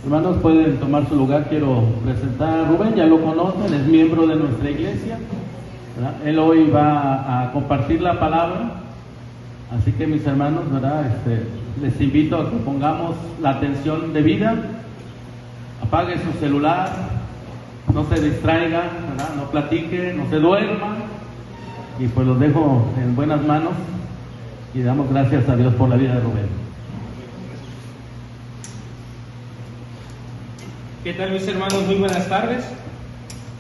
Hermanos, pueden tomar su lugar. Quiero presentar a Rubén, ya lo conocen, es miembro de nuestra iglesia, ¿verdad? Él hoy va a compartir la palabra, así que mis hermanos, ¿verdad? Les invito a que pongamos la atención debida, apague su celular, no se distraiga, ¿verdad? No platique, no se duerma, y pues los dejo en buenas manos y damos gracias a Dios por la vida de Rubén. ¿Qué tal, mis hermanos? Muy buenas tardes.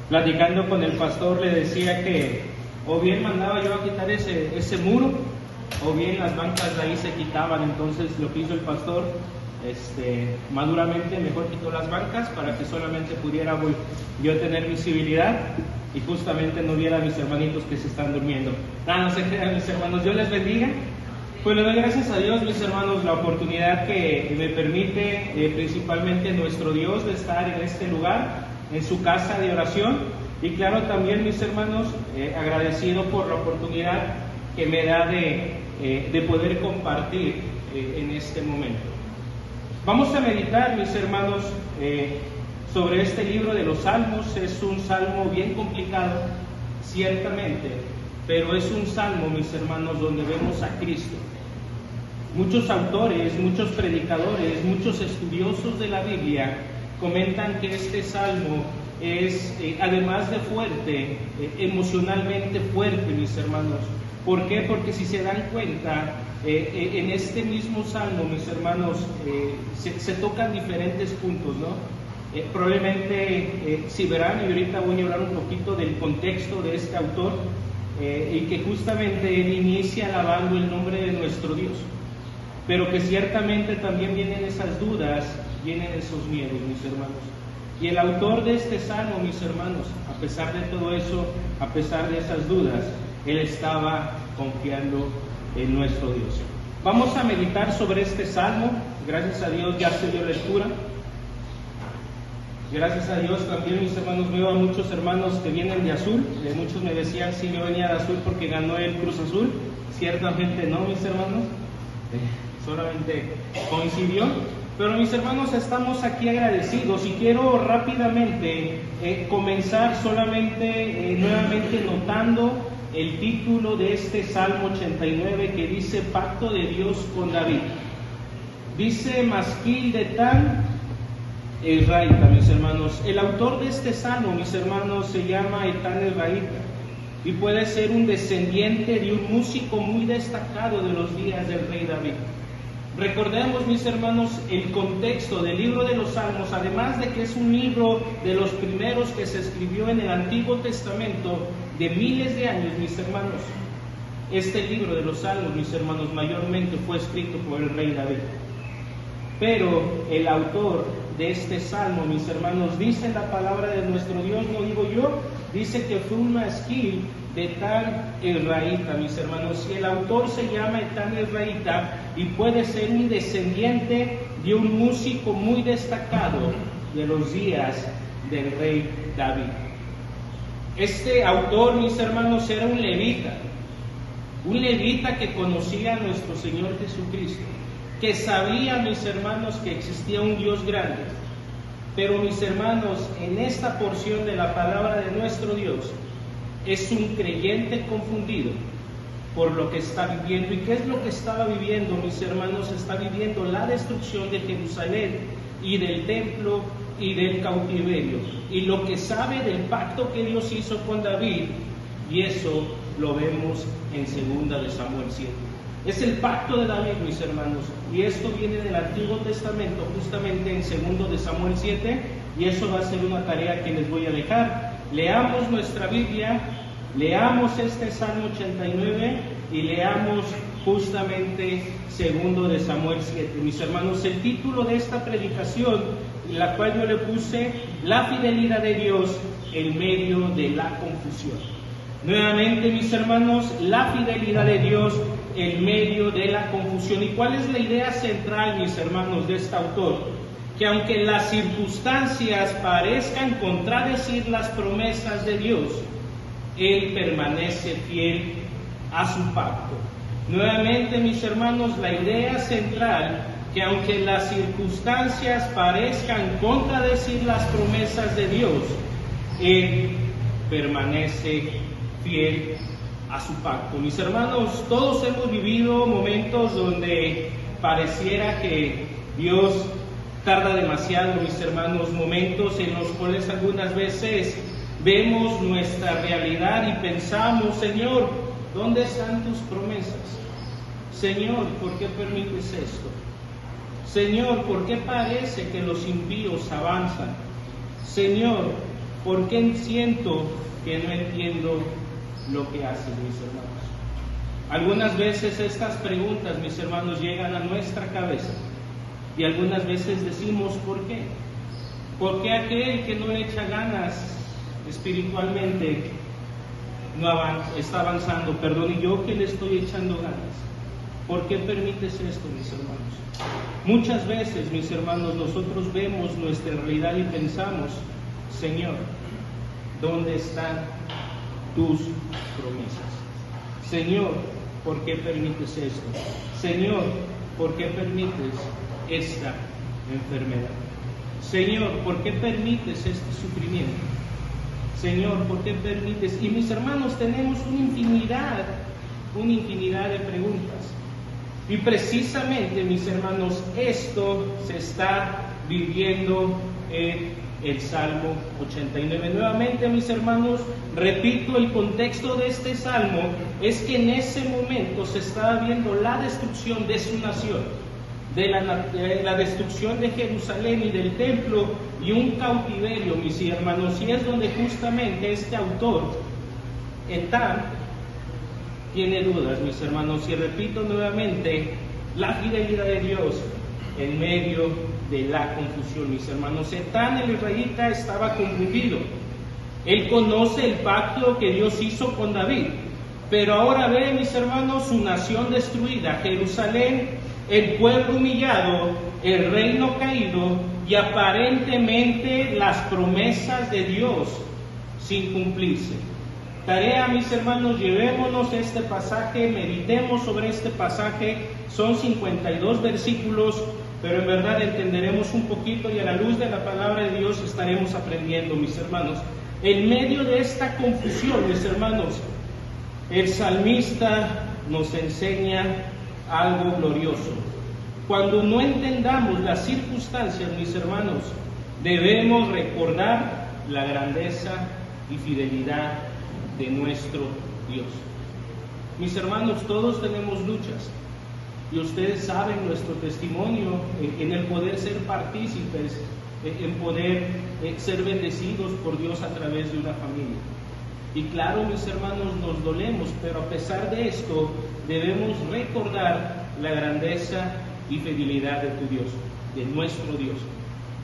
Platicando con el pastor le decía que o bien mandaba yo a quitar ese muro, o bien las bancas de ahí se quitaban. Entonces lo que hizo el pastor, maduramente mejor quitó las bancas para que solamente pudiera yo tener visibilidad y justamente no viera a mis hermanitos que se están durmiendo. No se crean, mis hermanos, Dios les bendiga. Pues le doy gracias a Dios, mis hermanos, la oportunidad que me permite, principalmente nuestro Dios, de estar en este lugar, en su casa de oración. Y claro, también, mis hermanos, agradecido por la oportunidad que me da de poder compartir en este momento. Vamos a meditar, mis hermanos, sobre este libro de los Salmos. Es un salmo bien complicado, ciertamente, pero es un salmo, mis hermanos, donde vemos a Cristo. Muchos autores, muchos predicadores, muchos estudiosos de la Biblia comentan que este salmo es, además de fuerte, emocionalmente fuerte, mis hermanos. ¿Por qué? Porque si se dan cuenta, en este mismo salmo, mis hermanos, se tocan diferentes puntos, ¿no? Probablemente si verán, y ahorita voy a hablar un poquito del contexto de este autor, y que justamente él inicia alabando el nombre de nuestro Dios, pero que ciertamente también vienen esas dudas, vienen esos miedos, mis hermanos. Y el autor de este salmo, mis hermanos, a pesar de todo eso, a pesar de esas dudas, él estaba confiando en nuestro Dios. Vamos a meditar sobre este salmo. Gracias a Dios ya se dio lectura. Gracias a Dios también, mis hermanos, veo a muchos hermanos que vienen de azul. Muchos me decían si yo venía de azul porque ganó el Cruz Azul. Ciertamente no, mis hermanos, solamente coincidió. Pero, mis hermanos, estamos aquí agradecidos y quiero rápidamente comenzar solamente nuevamente notando el título de este Salmo 89, que dice Pacto de Dios con David. Dice Masquil de Tan Ezraíta, mis hermanos. El autor de este salmo, mis hermanos, se llama Etán Ezraíta y puede ser un descendiente de un músico muy destacado de los días del rey David. Recordemos, mis hermanos, el contexto del libro de los Salmos, además de que es un libro de los primeros que se escribió en el Antiguo Testamento de miles de años, mis hermanos. Este libro de los Salmos, mis hermanos, mayormente fue escrito por el rey David. Pero el autor de este salmo, mis hermanos, dice en la palabra de nuestro Dios, no digo yo, dice que fue un masquil de Etán Ezraíta, mis hermanos. Y el autor se llama Etán Ezraíta y puede ser un descendiente de un músico muy destacado de los días del rey David. Este autor, mis hermanos, era un levita que conocía a nuestro Señor Jesucristo, que sabía, mis hermanos, que existía un Dios grande. Pero, mis hermanos, en esta porción de la palabra de nuestro Dios, es un creyente confundido por lo que está viviendo. ¿Y qué es lo que estaba viviendo, mis hermanos? Está viviendo la destrucción de Jerusalén y del templo y del cautiverio, y lo que sabe del pacto que Dios hizo con David, y eso lo vemos en 2 de Samuel 7. Es el pacto de David, mis hermanos, y esto viene del Antiguo Testamento, justamente en 2 de Samuel 7, y eso va a ser una tarea que les voy a dejar. Leamos nuestra Biblia, leamos este Salmo 89 y leamos justamente 2 de Samuel 7. Mis hermanos, el título de esta predicación, la cual yo le puse, La fidelidad de Dios en medio de la confusión. Nuevamente, mis hermanos, la fidelidad de Dios en medio de la confusión. ¿Y cuál es la idea central, mis hermanos, de este autor? Que aunque las circunstancias parezcan contradecir las promesas de Dios, Él permanece fiel a su pacto. Nuevamente, mis hermanos, la idea central que aunque las circunstancias parezcan contradecir las promesas de Dios, Él permanece fiel a su pacto. Mis hermanos, todos hemos vivido momentos donde pareciera que Dios tarda demasiado, mis hermanos, momentos en los cuales algunas veces vemos nuestra realidad y pensamos: Señor, ¿dónde están tus promesas? Señor, ¿por qué permites esto? Señor, ¿por qué parece que los impíos avanzan? Señor, ¿por qué siento que no entiendo lo que haces, mis hermanos? Algunas veces estas preguntas, mis hermanos, llegan a nuestra cabeza y algunas veces decimos: ¿por qué? ¿Por qué aquel que no le echa ganas espiritualmente no está avanzando? Y yo que le estoy echando ganas, ¿por qué permites esto, mis hermanos? Muchas veces, mis hermanos, nosotros vemos nuestra realidad y pensamos: Señor, ¿dónde están tus promesas? Señor, ¿por qué permites esto? Señor, ¿por qué permites esta enfermedad? Señor, ¿por qué permites este sufrimiento? Señor, ¿por qué permites? Y mis hermanos, tenemos una infinidad de preguntas. Y precisamente, mis hermanos, esto se está viviendo en el Salmo 89. Nuevamente, mis hermanos, repito, el contexto de este salmo es que en ese momento se estaba viendo la destrucción de su nación, de la destrucción de Jerusalén y del templo, y un cautiverio, mis hermanos, y es donde justamente este autor, Etán, tiene dudas, mis hermanos, y repito nuevamente, la fidelidad de Dios en medio de la confusión, mis hermanos. Etán, el israelita, estaba confundido. Él conoce el pacto que Dios hizo con David, pero ahora ve, mis hermanos, su nación destruida, Jerusalén, el pueblo humillado, el reino caído y aparentemente las promesas de Dios sin cumplirse. Tarea, mis hermanos, llevémonos este pasaje, meditemos sobre este pasaje. Son 52 versículos, pero en verdad entenderemos un poquito y a la luz de la palabra de Dios estaremos aprendiendo, mis hermanos. En medio de esta confusión, mis hermanos, el salmista nos enseña algo glorioso. Cuando no entendamos las circunstancias, mis hermanos, debemos recordar la grandeza y fidelidad de nuestro Dios. Mis hermanos, todos tenemos luchas y ustedes saben nuestro testimonio en el poder ser partícipes, en poder ser bendecidos por Dios a través de una familia. Y claro, mis hermanos, nos dolemos, pero a pesar de esto debemos recordar la grandeza y fidelidad de tu Dios, de nuestro Dios.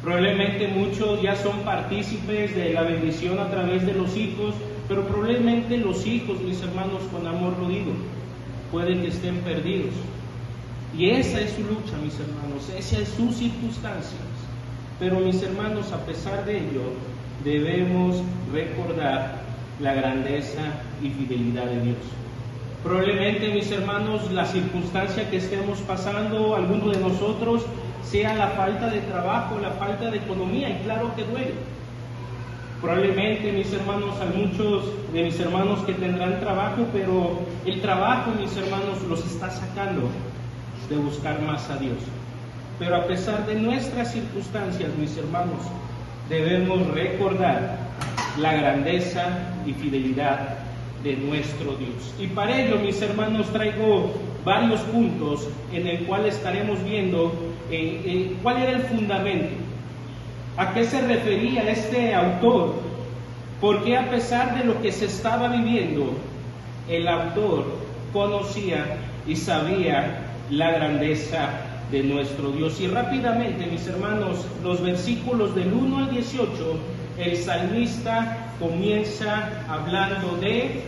Probablemente muchos ya son partícipes de la bendición a través de los hijos, pero probablemente los hijos, mis hermanos, con amor lo digo, pueden que estén perdidos. Y esa es su lucha, mis hermanos, esa es sus circunstancias. Pero, mis hermanos, a pesar de ello, debemos recordar la grandeza y fidelidad de Dios. Probablemente, mis hermanos, la circunstancia que estemos pasando, alguno de nosotros, sea la falta de trabajo, la falta de economía, y claro que duele. Probablemente, mis hermanos, hay muchos de mis hermanos que tendrán trabajo, pero el trabajo, mis hermanos, los está sacando de buscar más a Dios. Pero a pesar de nuestras circunstancias, mis hermanos, debemos recordar la grandeza y fidelidad de nuestro Dios. Y para ello, mis hermanos, traigo varios puntos en el cual estaremos viendo cuál era el fundamento. ¿A qué se refería este autor? Porque a pesar de lo que se estaba viviendo, el autor conocía y sabía la grandeza de nuestro Dios. Y rápidamente, mis hermanos, los versículos del 1 al 18, el salmista comienza hablando de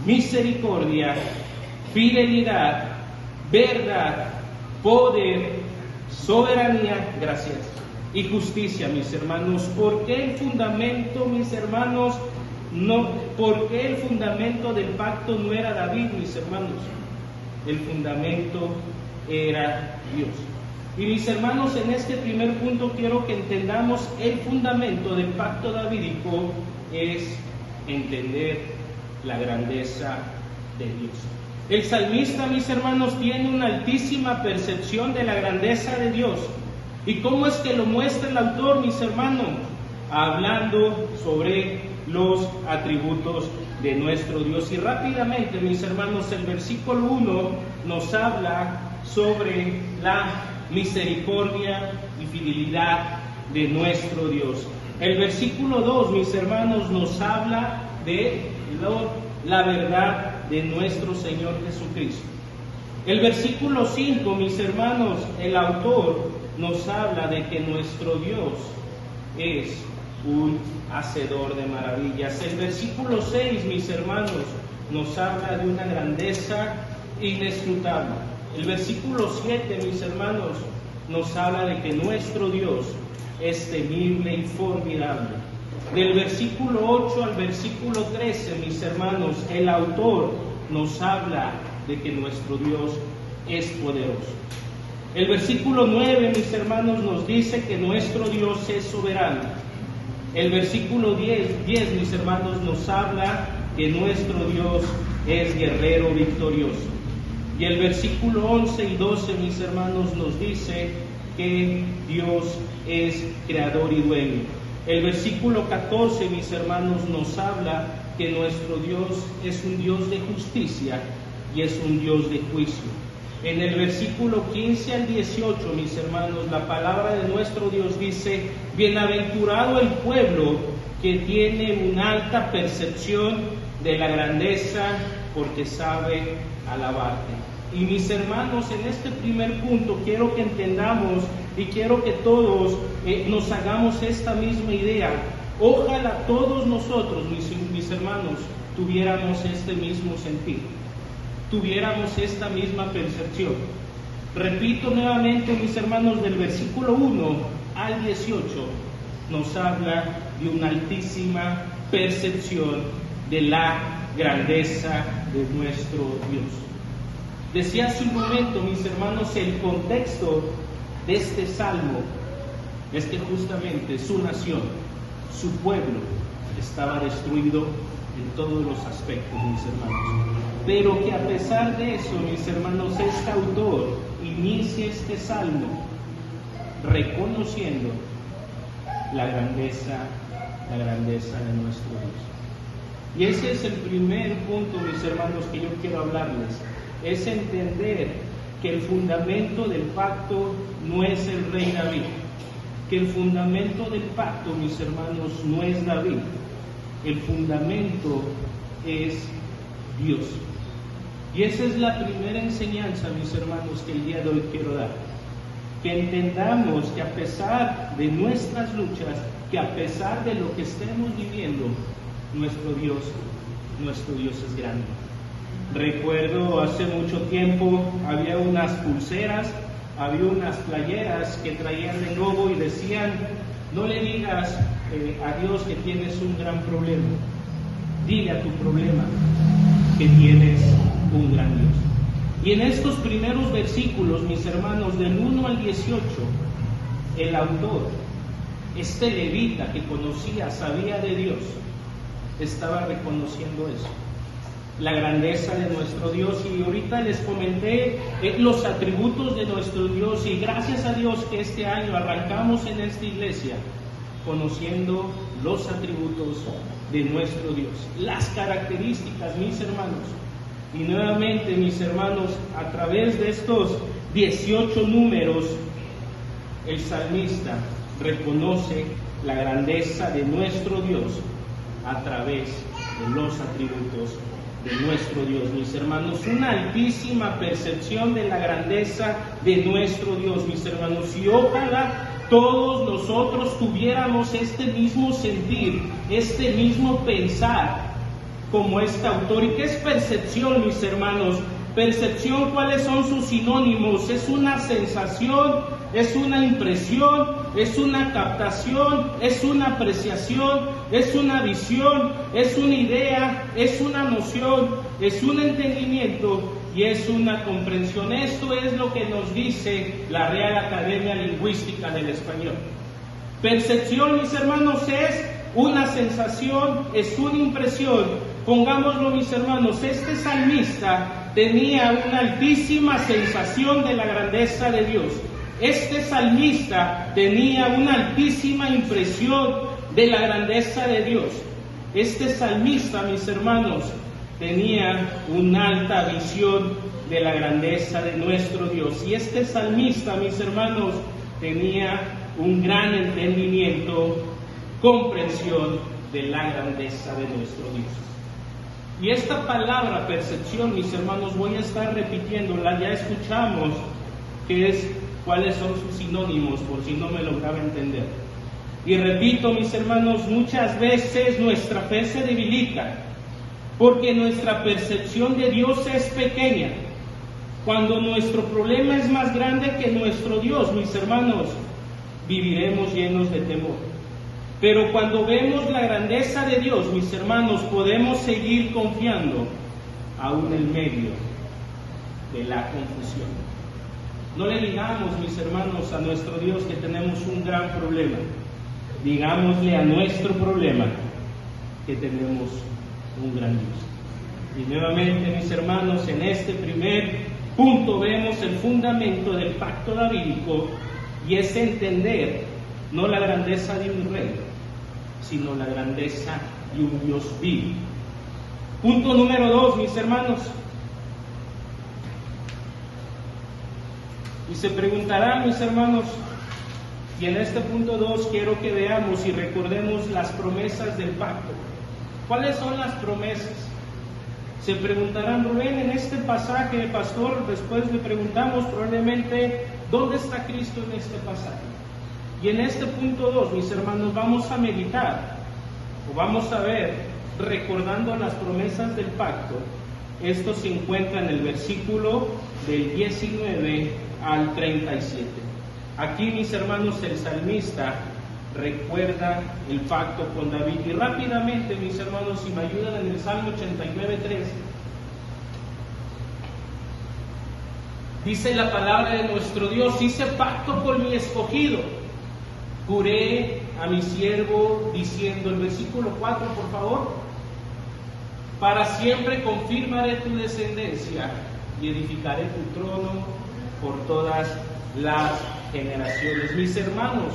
misericordia, fidelidad, verdad, poder, soberanía, gracias, y justicia, mis hermanos. ¿Por qué el fundamento, mis hermanos, por qué el fundamento del pacto no era David, mis hermanos? El fundamento era Dios. Y mis hermanos, en este primer punto quiero que entendamos el fundamento del pacto davídico es entender la grandeza de Dios. El salmista, mis hermanos, tiene una altísima percepción de la grandeza de Dios. ¿Y cómo es que lo muestra el autor, mis hermanos? Hablando sobre los atributos de nuestro Dios. Y rápidamente, mis hermanos, el versículo 1 nos habla sobre la misericordia y fidelidad de nuestro Dios. El versículo 2, mis hermanos, nos habla de la verdad de nuestro Señor Jesucristo. El versículo 5, mis hermanos, el autor nos habla de que nuestro Dios es un hacedor de maravillas. El versículo 6, mis hermanos, nos habla de una grandeza inescrutable. El versículo 7, mis hermanos, nos habla de que nuestro Dios es temible y formidable. Del versículo 8 al versículo 13, mis hermanos, el autor nos habla de que nuestro Dios es poderoso. El versículo 9, mis hermanos, nos dice que nuestro Dios es soberano. El versículo 10, mis hermanos, nos habla que nuestro Dios es guerrero victorioso. Y el versículo 11 y 12, mis hermanos, nos dice que Dios es creador y dueño. El versículo 14, mis hermanos, nos habla que nuestro Dios es un Dios de justicia y es un Dios de juicio. En el versículo 15 al 18, mis hermanos, la palabra de nuestro Dios dice: bienaventurado el pueblo que tiene una alta percepción de la grandeza, porque sabe alabarte. Y mis hermanos, en este primer punto quiero que entendamos y quiero que todos nos hagamos esta misma idea. Ojalá todos nosotros, mis hermanos, tuviéramos este mismo sentir, tuviéramos esta misma percepción. Repito nuevamente, mis hermanos, del versículo 1 al 18 nos habla de una altísima percepción de la grandeza de nuestro Dios. Decía hace un momento, mis hermanos, el contexto de este salmo es que justamente su nación, su pueblo, estaba destruido en todos los aspectos, mis hermanos. Pero que a pesar de eso, mis hermanos, este autor inicia este salmo reconociendo la grandeza de nuestro Dios. Y ese es el primer punto, mis hermanos, que yo quiero hablarles. Es entender que el fundamento del pacto no es el rey David, que el fundamento del pacto, mis hermanos, no es David, el fundamento es Dios. Y esa es la primera enseñanza, mis hermanos, que el día de hoy quiero dar. Que entendamos que a pesar de nuestras luchas, que a pesar de lo que estemos viviendo, nuestro Dios es grande. Recuerdo hace mucho tiempo, había unas pulseras, había unas playeras que traían de logo y decían: no le digas a Dios que tienes un gran problema, dile a tu problema que tienes un gran Dios. Y en estos primeros versículos, mis hermanos, del 1 al 18, el autor, este levita que conocía, sabía de Dios, estaba reconociendo eso, la grandeza de nuestro Dios. Y ahorita les comenté los atributos de nuestro Dios, y gracias a Dios que este año arrancamos en esta iglesia conociendo los atributos de nuestro Dios, las características, mis hermanos. Y nuevamente, mis hermanos, a través de estos 18 números, el salmista reconoce la grandeza de nuestro Dios a través de los atributos de nuestro Dios, mis hermanos. Una altísima percepción de la grandeza de nuestro Dios, mis hermanos. Y ojalá todos nosotros tuviéramos este mismo sentir, este mismo pensar como este autor. ¿Y qué es percepción, mis hermanos? Percepción, ¿cuáles son sus sinónimos? Es una sensación, es una impresión, es una captación, es una apreciación, es una visión, es una idea, es una noción, es un entendimiento y es una comprensión. Esto es lo que nos dice la Real Academia Lingüística del Español. Percepción, mis hermanos, es una sensación, es una impresión. Pongámoslo, mis hermanos, este salmista tenía una altísima sensación de la grandeza de Dios. Este salmista tenía una altísima impresión de la grandeza de Dios. Este salmista, mis hermanos, tenía una alta visión de la grandeza de nuestro Dios. Y este salmista, mis hermanos, tenía un gran entendimiento, comprensión de la grandeza de nuestro Dios. Y esta palabra percepción, mis hermanos, voy a estar repitiéndola, ya escuchamos cuáles son sus sinónimos, por si no me lograba entender. Y repito, mis hermanos, muchas veces nuestra fe se debilita, porque nuestra percepción de Dios es pequeña. Cuando nuestro problema es más grande que nuestro Dios, mis hermanos, viviremos llenos de temor. Pero cuando vemos la grandeza de Dios, mis hermanos, podemos seguir confiando aún en medio de la confusión. No le digamos, mis hermanos, a nuestro Dios que tenemos un gran problema. Digámosle a nuestro problema que tenemos un gran Dios. Y nuevamente, mis hermanos, en este primer punto vemos el fundamento del pacto davídico, y es entender no la grandeza de un rey, sino la grandeza de un Dios vivo. Punto número 2, mis hermanos. Y se preguntarán, mis hermanos, y en este punto 2 quiero que veamos y recordemos las promesas del pacto. ¿Cuáles son las promesas? Se preguntarán, Rubén, en este pasaje, pastor, después le preguntamos probablemente, ¿dónde está Cristo en este pasaje? Y en este punto 2, mis hermanos, vamos a meditar, o vamos a ver, recordando las promesas del pacto. Esto se encuentra en el versículo del 19 al 37. Aquí, mis hermanos, el salmista recuerda el pacto con David. Y rápidamente, mis hermanos, si me ayudan en el Salmo 89:3, dice la palabra de nuestro Dios: hice pacto con mi escogido, juré a mi siervo diciendo, el versículo 4, por favor, para siempre confirmaré tu descendencia y edificaré tu trono por todas las generaciones. Mis hermanos,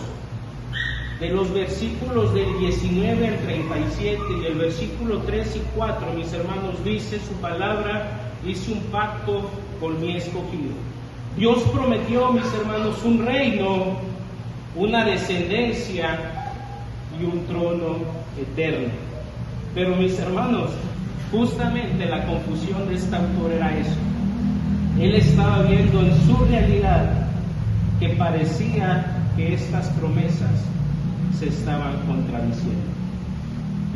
de los versículos del 19 al 37 y el versículo 3 y 4, mis hermanos, dice su palabra: hice un pacto con mi escogido. Dios prometió, mis hermanos, un reino, una descendencia y un trono eterno. Pero, mis hermanos, justamente la confusión de este autor era eso. Él estaba viendo en su realidad que parecía que estas promesas se estaban contradiciendo.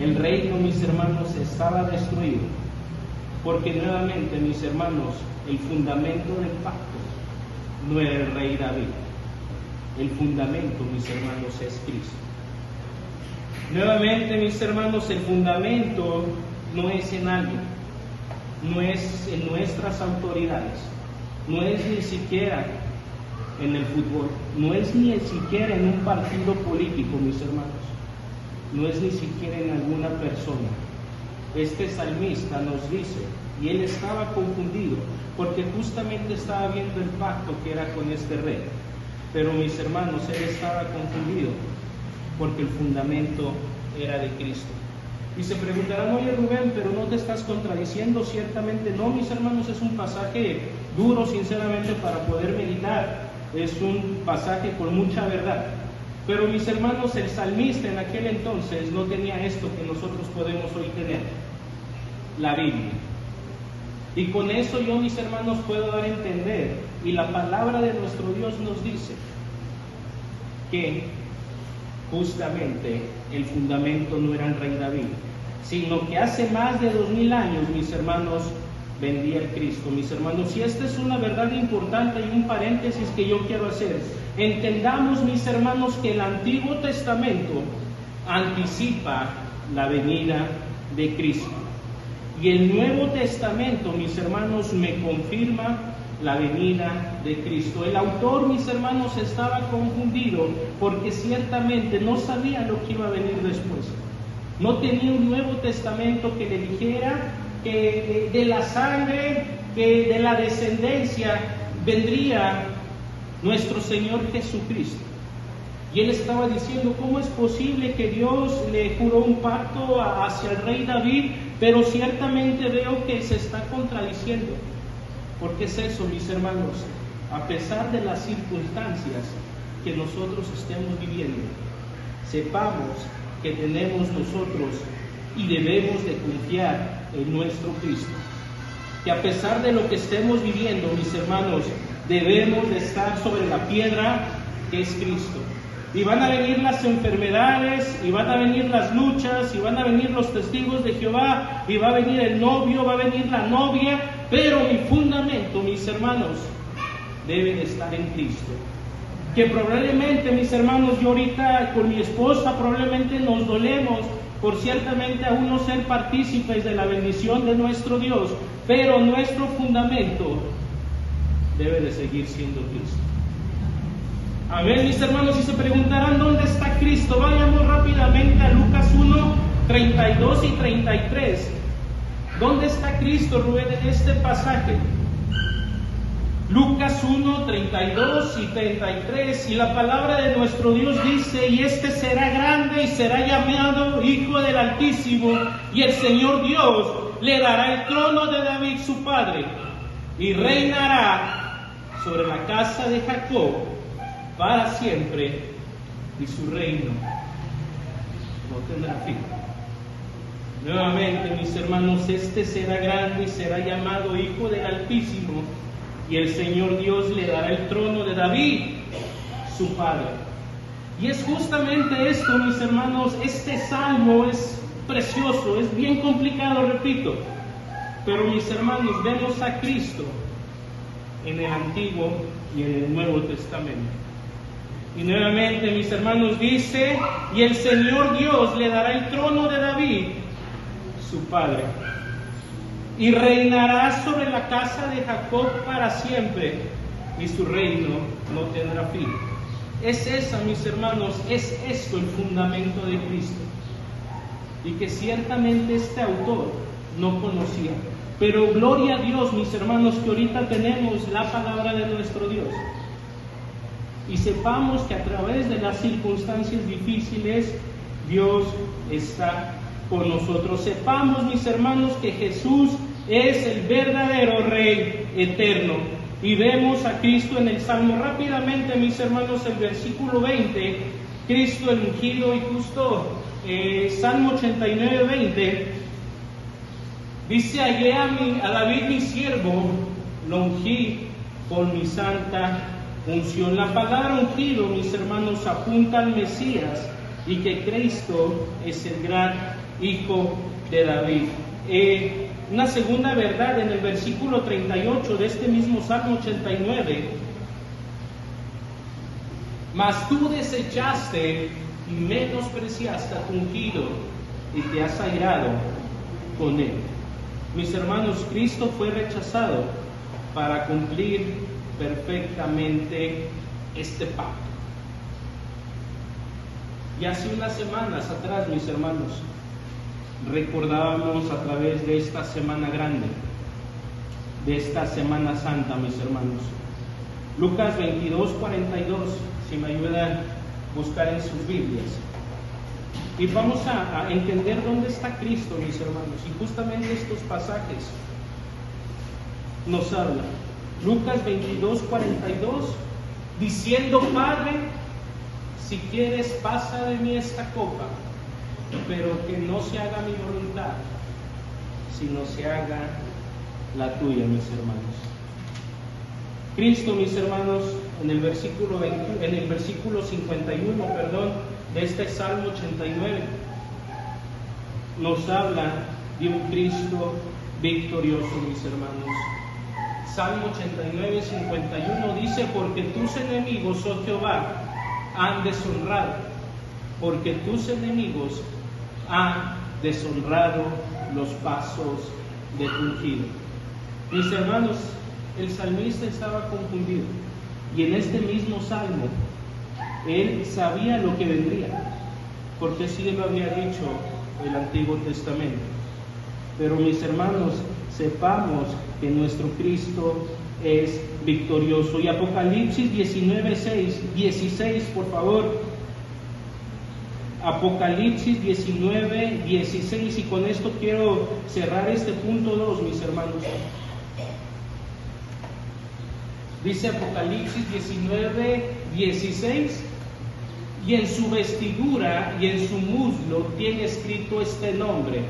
El reino, mis hermanos, estaba destruido, porque nuevamente, mis hermanos, el fundamento del pacto no era el rey David. El fundamento, mis hermanos, es Cristo. Nuevamente, mis hermanos, el fundamento no es en alguien, no es en nuestras autoridades, no es ni siquiera en el fútbol, no es ni siquiera en un partido político, mis hermanos, no es ni siquiera en alguna persona. Este salmista nos dice, y él estaba confundido, porque justamente estaba viendo el pacto que era con este rey. Pero, mis hermanos, él estaba confundido, porque el fundamento era de Cristo. Y se preguntarán, oye Rubén, pero no te estás contradiciendo. Ciertamente no, mis hermanos, es un pasaje duro, sinceramente, para poder meditar. Es un pasaje con mucha verdad. Pero, mis hermanos, el salmista en aquel entonces no tenía esto que nosotros podemos hoy tener: la Biblia. Y con eso yo, mis hermanos, puedo dar a entender, y la palabra de nuestro Dios nos dice que justamente el fundamento no era el rey David, sino que hace más de 2000 años, mis hermanos, vendía el Cristo. Mis hermanos, y esta es una verdad importante y un paréntesis que yo quiero hacer. Entendamos, mis hermanos, que el Antiguo Testamento anticipa la venida de Cristo. Y el Nuevo Testamento, mis hermanos, me confirma la venida de Cristo. El autor, mis hermanos, estaba confundido porque ciertamente no sabía lo que iba a venir después. No tenía un Nuevo Testamento que le dijera que de la sangre, que de la descendencia vendría nuestro Señor Jesucristo. Y él estaba diciendo, ¿cómo es posible que Dios le juró un pacto hacia el rey David? Pero ciertamente veo que se está contradiciendo. Porque es eso, mis hermanos, a pesar de las circunstancias que nosotros estemos viviendo, sepamos que tenemos nosotros y debemos de confiar en nuestro Cristo. Que a pesar de lo que estemos viviendo, mis hermanos, debemos de estar sobre la piedra que es Cristo. Y van a venir las enfermedades, y van a venir las luchas, y van a venir los testigos de Jehová, y va a venir el novio, va a venir la novia, pero mi fundamento, mis hermanos, debe de estar en Cristo. Que probablemente, mis hermanos, yo ahorita con mi esposa probablemente nos dolemos por ciertamente aún no ser partícipes de la bendición de nuestro Dios, pero nuestro fundamento debe de seguir siendo Cristo. Amén, mis hermanos, y se preguntarán ¿dónde está Cristo? Vayamos rápidamente a Lucas 1, 32 y 33. ¿Dónde está Cristo, Rubén, en este pasaje? Lucas 1, 32 y 33, y la palabra de nuestro Dios dice, y este será grande y será llamado Hijo del Altísimo, y el Señor Dios le dará el trono de David su padre, y reinará sobre la casa de Jacob para siempre, y su reino no tendrá fin. Nuevamente, mis hermanos, este será grande y será llamado Hijo del Altísimo, y el Señor Dios le dará el trono de David, su padre. Y es justamente esto, mis hermanos, este salmo es precioso, es bien complicado, repito, pero mis hermanos, vemos a Cristo en el Antiguo y en el Nuevo Testamento. Y nuevamente, mis hermanos, dice, y el Señor Dios le dará el trono de David, su padre, y reinará sobre la casa de Jacob para siempre, y su reino no tendrá fin. Es esa, mis hermanos, es esto el fundamento de Cristo, y que ciertamente este autor no conocía. Pero gloria a Dios, mis hermanos, que ahorita tenemos la palabra de nuestro Dios. Y sepamos que a través de las circunstancias difíciles, Dios está con nosotros. Sepamos, mis hermanos, que Jesús es el verdadero Rey eterno. Y vemos a Cristo en el Salmo. Rápidamente, mis hermanos, el versículo 20, Cristo el ungido y justo. Salmo 89, 20. Dice, hallé a David mi siervo, lo ungí con mi santa unción. La palabra ungido, mis hermanos, apunta al Mesías y que Cristo es el gran Hijo de David. Una segunda verdad en el versículo 38 de este mismo Salmo 89. Mas tú desechaste y menospreciaste a tu ungido y te has airado con él. Mis hermanos, Cristo fue rechazado para cumplir perfectamente este pacto. Y hace unas semanas atrás, mis hermanos, recordábamos a través de esta Semana Grande, de esta Semana Santa, mis hermanos, Lucas 22, 42, si me ayudan a buscar en sus Biblias. Y vamos a entender dónde está Cristo, mis hermanos, y justamente estos pasajes nos hablan. Lucas 22, 42, diciendo, Padre, si quieres, pasa de mí esta copa, pero que no se haga mi voluntad, sino se haga la tuya, mis hermanos. Cristo, mis hermanos, en el versículo 51, de este Salmo 89, nos habla de un Cristo victorioso, mis hermanos. Salmo 89, 51 dice, porque tus enemigos, oh Jehová, han deshonrado, porque tus enemigos han deshonrado los pasos de tu ungido. Mis hermanos, el salmista estaba confundido, y en este mismo salmo él sabía lo que vendría, porque así lo había dicho el Antiguo Testamento. Pero mis hermanos, sepamos que nuestro Cristo es victorioso. Y Apocalipsis 16, por favor. Apocalipsis 16, y con esto quiero cerrar este punto 2, mis hermanos. Dice Apocalipsis 16, y en su vestidura y en su muslo tiene escrito este nombre: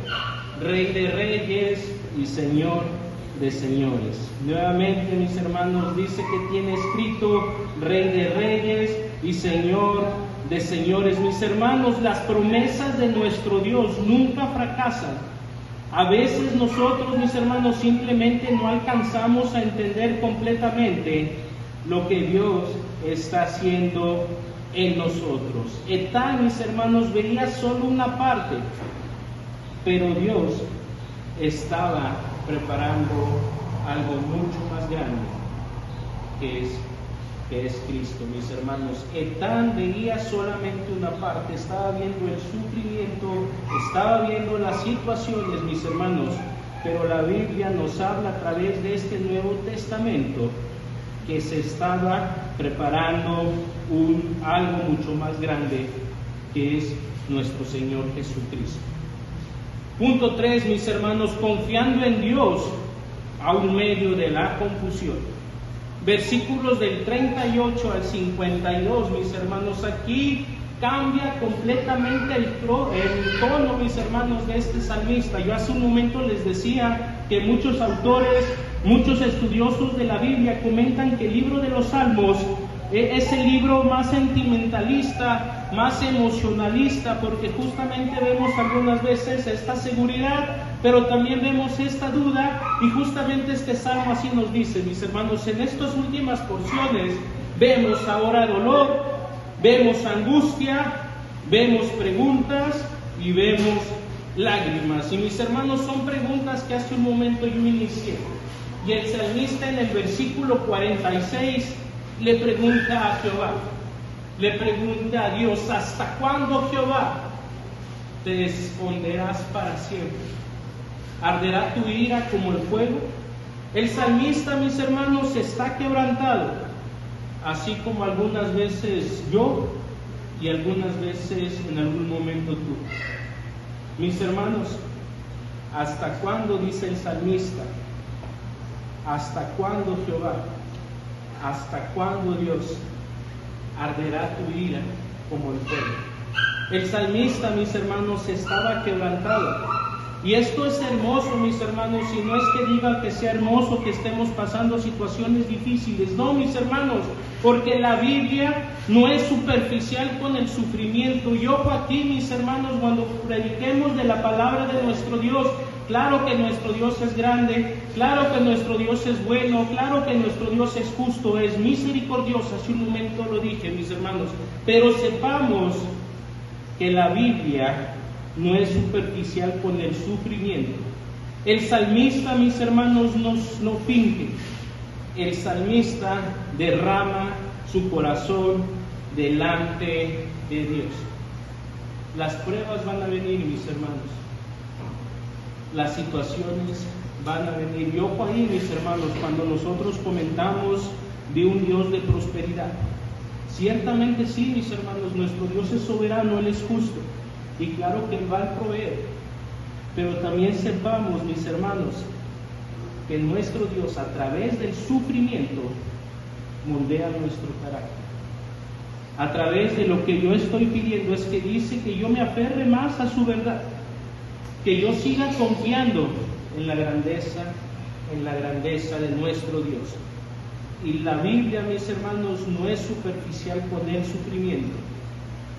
Rey de Reyes y Señor de Señores. Nuevamente, mis hermanos, dice que tiene escrito Rey de Reyes y Señor de Señores. Mis hermanos, las promesas de nuestro Dios nunca fracasan. A veces nosotros, mis hermanos, simplemente no alcanzamos a entender completamente lo que Dios está haciendo en nosotros. Etán, mis hermanos, veía solo una parte, pero Dios estaba preparando algo mucho más grande, que es Cristo, mis hermanos. Etán veía solamente una parte, estaba viendo el sufrimiento, estaba viendo las situaciones, mis hermanos, pero la Biblia nos habla a través de este Nuevo Testamento que se estaba preparando algo mucho más grande, que es nuestro Señor Jesucristo. Punto 3, mis hermanos, confiando en Dios aún medio de la confusión. Versículos del 38 al 52, mis hermanos, aquí cambia completamente el tono, mis hermanos, de este salmista. Yo hace un momento les decía que muchos autores, muchos estudiosos de la Biblia comentan que el libro de los Salmos es el libro más sentimentalista, más emocionalista, porque justamente vemos algunas veces esta seguridad, pero también vemos esta duda, y justamente este salmo así nos dice, mis hermanos, en estas últimas porciones vemos ahora dolor, vemos angustia, vemos preguntas y vemos lágrimas. Y mis hermanos, son preguntas que hace un momento yo inicié. Y el salmista en el versículo 46 le pregunta a Jehová, le pregunta a Dios: ¿hasta cuándo, Jehová? ¿Te esconderás para siempre? ¿Arderá tu ira como el fuego? El salmista, mis hermanos, está quebrantado, así como algunas veces yo y algunas veces en algún momento tú. Mis hermanos, ¿hasta cuándo? Dice el salmista. ¿Hasta cuándo, Jehová? ¿Hasta cuándo, Dios? ¿Arderá tu ira como el fuego? El salmista, mis hermanos, estaba quebrantado. Y esto es hermoso, mis hermanos, y no es que diga que sea hermoso que estemos pasando situaciones difíciles. No, mis hermanos, porque la Biblia no es superficial con el sufrimiento. Y ojo aquí, mis hermanos, cuando prediquemos de la palabra de nuestro Dios, claro que nuestro Dios es grande, claro que nuestro Dios es bueno, claro que nuestro Dios es justo, es misericordioso. Hace un momento lo dije, mis hermanos, pero sepamos que la Biblia no es superficial con el sufrimiento. El salmista, mis hermanos, no finge. El salmista derrama su corazón delante de Dios. Las pruebas van a venir, mis hermanos. Las situaciones van a venir. Y ojo ahí, mis hermanos, cuando nosotros comentamos de un Dios de prosperidad. Ciertamente sí, mis hermanos, nuestro Dios es soberano, Él es justo. Y claro que Él va a proveer. Pero también sepamos, mis hermanos, que nuestro Dios, a través del sufrimiento, moldea nuestro carácter. A través de lo que yo estoy pidiendo es que dice que yo me aferre más a su verdad, que yo siga confiando en la grandeza de nuestro Dios. Y la Biblia, mis hermanos, no es superficial con el sufrimiento.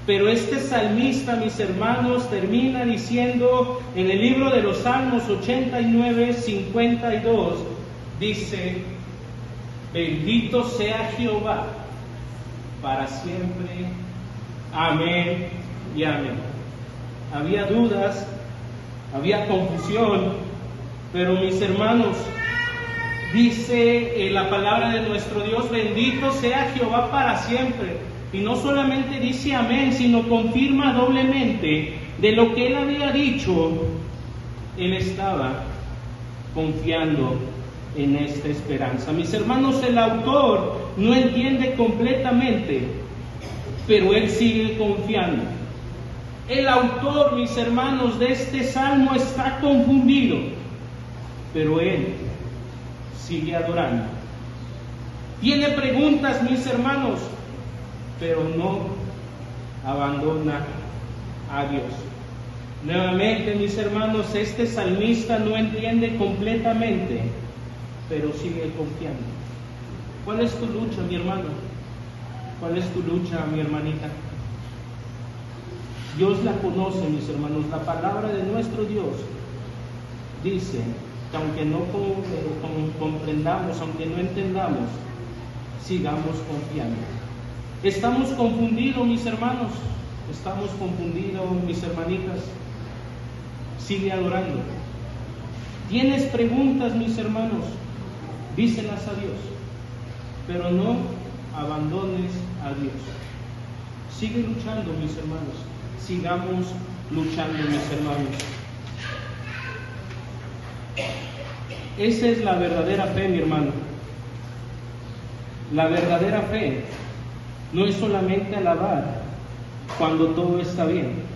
Pero este salmista, mis hermanos, termina diciendo en el libro de los Salmos 89, 52, dice: bendito sea Jehová para siempre. Amén y amén. Había dudas, había confusión, Pero mis hermanos, dice la palabra de nuestro Dios, bendito sea Jehová para siempre. Y no solamente dice amén, sino confirma doblemente de lo que él había dicho. Él estaba confiando en esta esperanza. Mis hermanos, el autor no entiende completamente, pero él sigue confiando. El autor, mis hermanos, de este salmo está confundido, pero él sigue adorando. Tiene preguntas, mis hermanos, pero no abandona a Dios. Nuevamente, mis hermanos, este salmista no entiende completamente, pero sigue confiando. ¿Cuál es tu lucha, mi hermano? ¿Cuál es tu lucha, mi hermanita? Dios la conoce, mis hermanos. La palabra de nuestro Dios dice que aunque no comprendamos, aunque no entendamos, sigamos confiando. Estamos confundidos, mis hermanos. Estamos confundidos, mis hermanitas. Sigue adorando. ¿Tienes preguntas, mis hermanos? Díselas a Dios, pero no abandones a Dios. Sigue luchando, mis hermanos. Sigamos luchando, mis hermanos. Esa es la verdadera fe, mi hermano. La verdadera fe no es solamente alabar cuando todo está bien.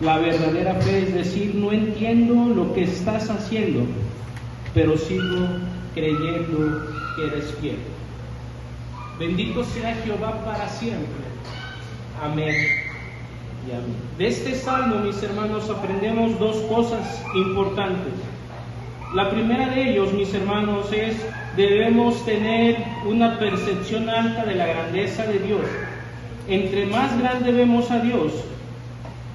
La verdadera fe es decir, no entiendo lo que estás haciendo, pero sigo creyendo que eres fiel. Bendito sea Jehová para siempre. Amén y amén. De este salmo, mis hermanos, aprendemos dos cosas importantes. La primera de ellos, mis hermanos, es debemos tener una percepción alta de la grandeza de Dios. Entre más grande vemos a Dios,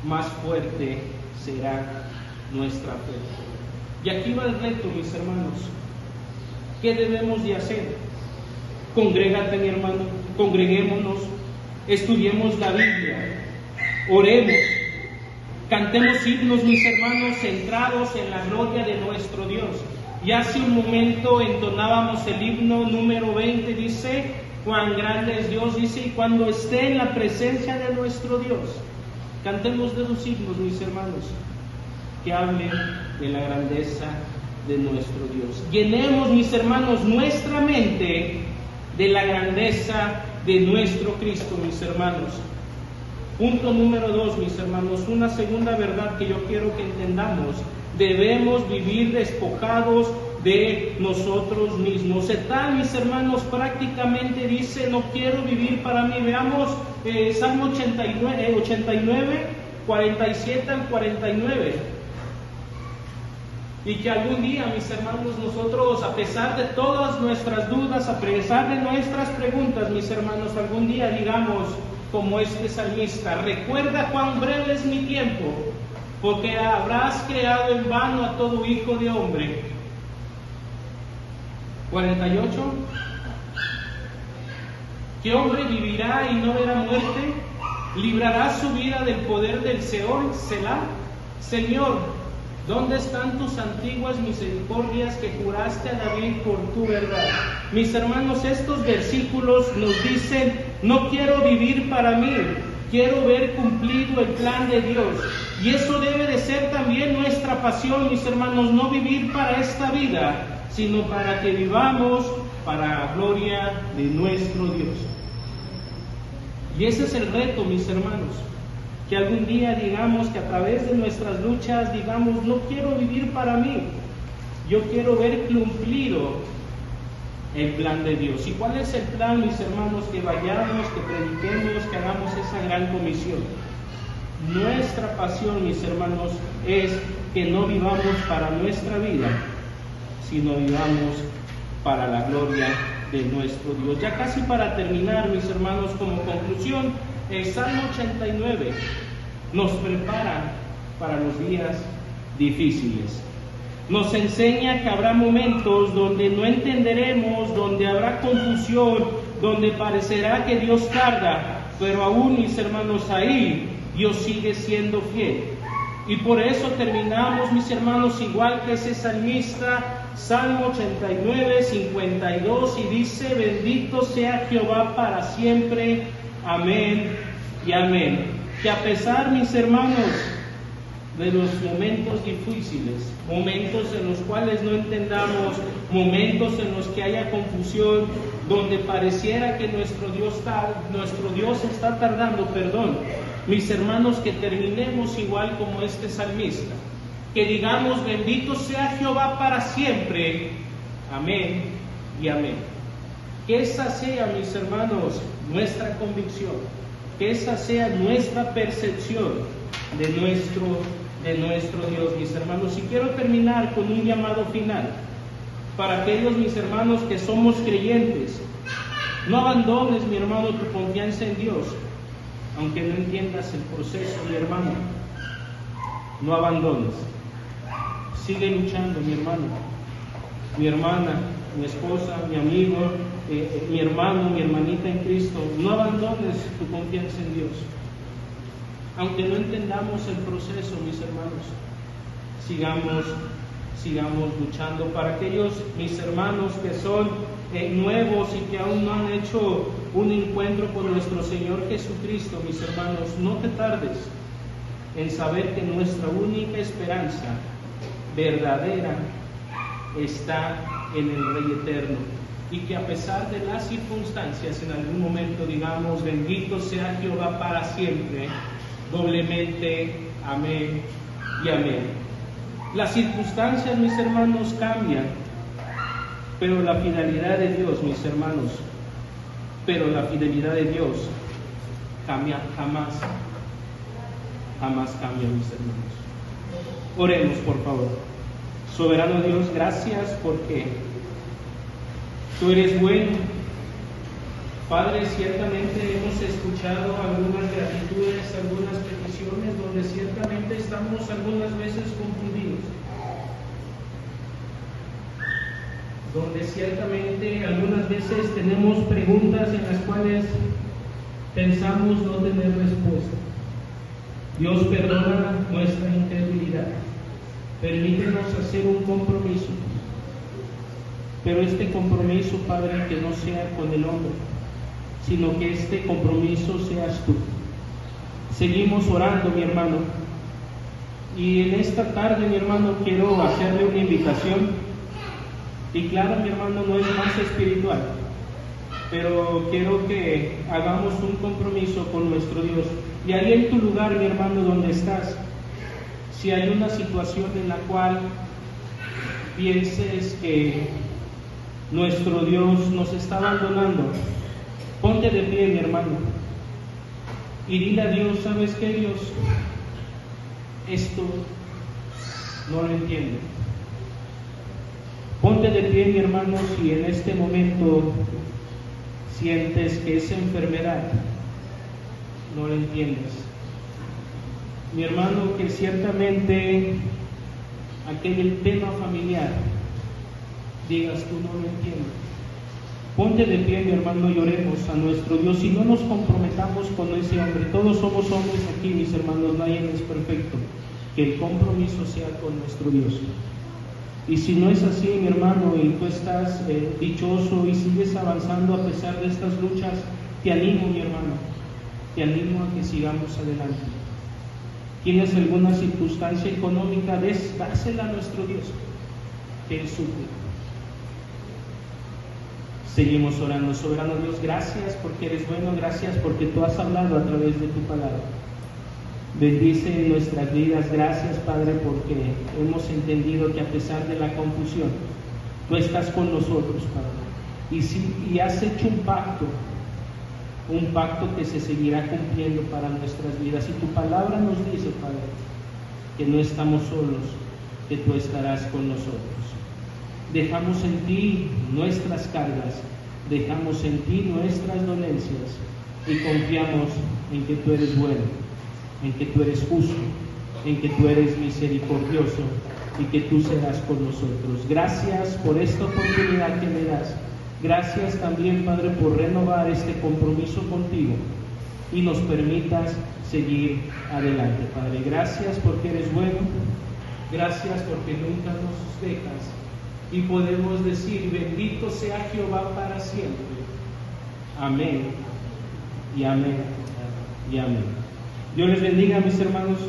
más fuerte será nuestra fe. Y aquí va el reto, mis hermanos. ¿Qué debemos de hacer? Congrégate, mi hermano, congreguémonos, estudiemos la Biblia, oremos, cantemos himnos, mis hermanos, centrados en la gloria de nuestro Dios. Y hace un momento entonábamos el himno número 20, dice, cuán grande es Dios, dice, y cuando esté en la presencia de nuestro Dios. Cantemos de los himnos, mis hermanos, que hablen de la grandeza de nuestro Dios. Llenemos, mis hermanos, nuestra mente de la grandeza de nuestro Cristo, mis hermanos. Punto número 2, mis hermanos, una segunda verdad que yo quiero que entendamos. Debemos vivir despojados de nosotros mismos. Tal, mis hermanos, prácticamente dice, no quiero vivir para mí. Veamos Salmo 89, 47 al 49. Y que algún día, mis hermanos, nosotros, a pesar de todas nuestras dudas, a pesar de nuestras preguntas, mis hermanos, algún día digamos, como este salmista, recuerda cuán breve es mi tiempo, porque habrás creado en vano a todo hijo de hombre. 48. ¿Qué hombre vivirá y no verá muerte? ¿Librará su vida del poder del Seol? Selah. Señor, ¿dónde están tus antiguas misericordias que juraste a David por tu verdad? Mis hermanos, estos versículos nos dicen, no quiero vivir para mí, quiero ver cumplido el plan de Dios. Y eso debe de ser también nuestra pasión, mis hermanos, no vivir para esta vida, sino para que vivamos para la gloria de nuestro Dios. Y ese es el reto, mis hermanos, que algún día digamos que a través de nuestras luchas digamos, no quiero vivir para mí, yo quiero ver cumplido el plan de Dios. ¿Y cuál es el plan, mis hermanos? Que vayamos, que prediquemos, que hagamos esa gran comisión. Nuestra pasión, mis hermanos, es que no vivamos para nuestra vida, sino vivamos para la gloria de nuestro Dios. Ya casi para terminar, mis hermanos, como conclusión, el Salmo 89 nos prepara para los días difíciles. Nos enseña que habrá momentos donde no entenderemos, donde habrá confusión, donde parecerá que Dios tarda, pero aún, mis hermanos, ahí Dios sigue siendo fiel. Y por eso terminamos, mis hermanos, igual que ese salmista, Salmo 89, 52, y dice: bendito sea Jehová para siempre, amén y amén. Que a pesar, mis hermanos, de los momentos difíciles, momentos en los cuales no entendamos, momentos en los que haya confusión, donde pareciera que nuestro Dios está tardando, mis hermanos, que terminemos igual como este salmista, que digamos: bendito sea Jehová para siempre, amén y amén. Que esa sea, mis hermanos, nuestra convicción, que esa sea nuestra percepción de nuestro Dios, mis hermanos. Y quiero terminar con un llamado final para aquellos, mis hermanos, que somos creyentes. No abandones, mi hermano, tu confianza en Dios, aunque no entiendas el proceso, mi hermano. No abandones. Sigue luchando, mi hermano, mi hermana, mi esposa, mi amigo, mi hermano, mi hermanita en Cristo. No abandones tu confianza en Dios. Aunque no entendamos el proceso, mis hermanos, sigamos luchando. Para aquellos, mis hermanos, que son nuevos y que aún no han hecho un encuentro con nuestro Señor Jesucristo, mis hermanos, no te tardes en saber que nuestra única esperanza verdadera está en el Rey Eterno, y que a pesar de las circunstancias, en algún momento digamos: bendito sea Jehová para siempre, doblemente, amén y amén. Las circunstancias, mis hermanos, cambian, pero la fidelidad de Dios, mis hermanos, la fidelidad de Dios cambia, jamás cambia, mis hermanos. Oremos, por favor. Soberano Dios, gracias porque tú eres bueno. Padre, ciertamente hemos escuchado algunas gratitudes, algunas peticiones, donde ciertamente estamos algunas veces confundidos, donde ciertamente algunas veces tenemos preguntas en las cuales pensamos no tener respuesta. Dios, perdona nuestra incredulidad, permítenos hacer un compromiso, pero este compromiso, Padre, que no sea con el hombre, sino que este compromiso seas tú. Seguimos orando, mi hermano, y en esta tarde, mi hermano, quiero hacerle una invitación, y claro, mi hermano, no es más espiritual, pero quiero que hagamos un compromiso con nuestro Dios. Y ahí en tu lugar, mi hermano, donde estás, si hay una situación en la cual pienses que nuestro Dios nos está abandonando, ponte de pie, mi hermano, y dile a Dios: ¿sabes qué, Dios? Esto no lo entiendo. Ponte de pie, mi hermano, si en este momento sientes que esa enfermedad no lo entiendes. Mi hermano, que ciertamente aquel tema familiar digas: tú no lo entiendes. Ponte de pie, mi hermano, y oremos a nuestro Dios, y no nos comprometamos con ese hombre. Todos somos hombres aquí, mis hermanos, nadie es perfecto. Que el compromiso sea con nuestro Dios. Y si no es así, mi hermano, y tú estás dichoso y sigues avanzando a pesar de estas luchas, te animo, mi hermano, te animo a que sigamos adelante. ¿Tienes alguna circunstancia económica? Dásela a nuestro Dios, que Él suple. Seguimos orando. Soberano Dios, gracias porque eres bueno, gracias porque tú has hablado a través de tu palabra. Bendice nuestras vidas. Gracias, Padre, porque hemos entendido que a pesar de la confusión, tú estás con nosotros, Padre. Y has hecho un pacto que se seguirá cumpliendo para nuestras vidas. Y tu palabra nos dice, Padre, que no estamos solos, que tú estarás con nosotros. Dejamos en ti nuestras cargas, dejamos en ti nuestras dolencias y confiamos en que tú eres bueno, en que tú eres justo, en que tú eres misericordioso y que tú serás con nosotros. Gracias por esta oportunidad que me das. Gracias también, Padre, por renovar este compromiso contigo y nos permitas seguir adelante. Padre, gracias porque eres bueno, gracias porque nunca nos dejas y podemos decir, bendito sea Jehová para siempre. Amén y amén y amén. Dios les bendiga, mis hermanos.